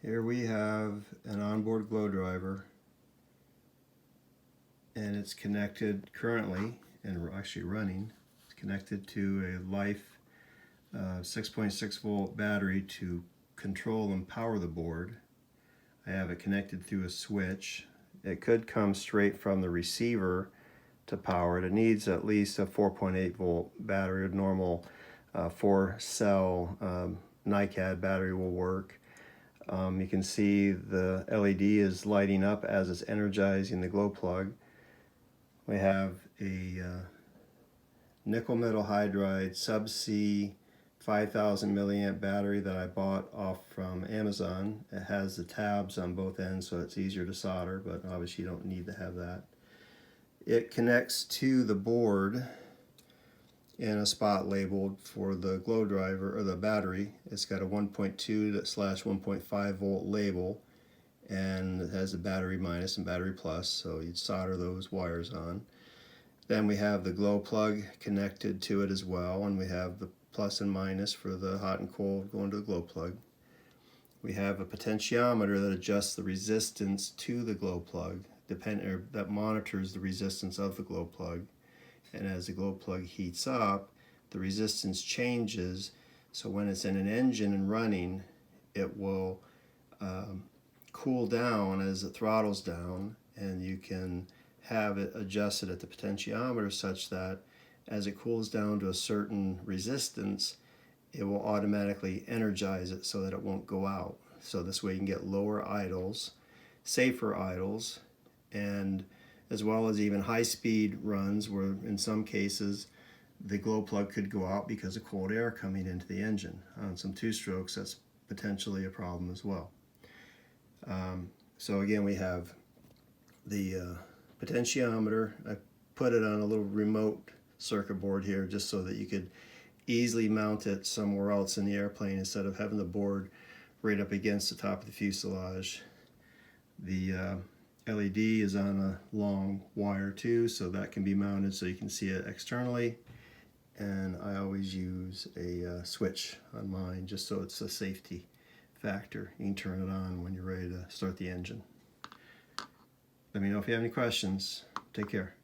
Here we have an onboard glow driver, and it's connected currently, and we're actually running. It's connected to a Life 6.6 volt battery to control and power the board. I have it connected through a switch. It could come straight from the receiver to power it. It needs at least a 4.8 volt battery. A normal 4-cell NiCad battery will work. You can see the LED is lighting up as it's energizing the glow plug. We have a nickel metal hydride sub-C 5,000 milliamp battery that I bought off from Amazon. It has the tabs on both ends so it's easier to solder, but obviously you don't need to have that. It connects to the board in a spot labeled for the glow driver or the battery. It's got a 1.2/1.5 volt label, and it has a battery minus and battery plus, so you'd solder those wires on. Then we have the glow plug connected to it as well, and we have the plus and minus for the hot and cold going to the glow plug. We have a potentiometer that adjusts the resistance to the glow plug, that monitors the resistance of the glow plug. And as the glow plug heats up, the resistance changes, so when it's in an engine and running, it will cool down as it throttles down, and you can have it adjusted at the potentiometer such that as it cools down to a certain resistance, it will automatically energize it so that it won't go out. So this way you can get lower idles, safer idles, and as well as even high-speed runs where in some cases the glow plug could go out because of cold air coming into the engine. On some two-strokes, that's potentially a problem as well. So again, we have the potentiometer. I put it on a little remote circuit board here just so that you could easily mount it somewhere else in the airplane instead of having the board right up against the top of the fuselage. The LED is on a long wire too, so that can be mounted so you can see it externally. And I always use a switch on mine just so it's a safety factor. You can turn it on when you're ready to start the engine. Let me know if you have any questions. Take care.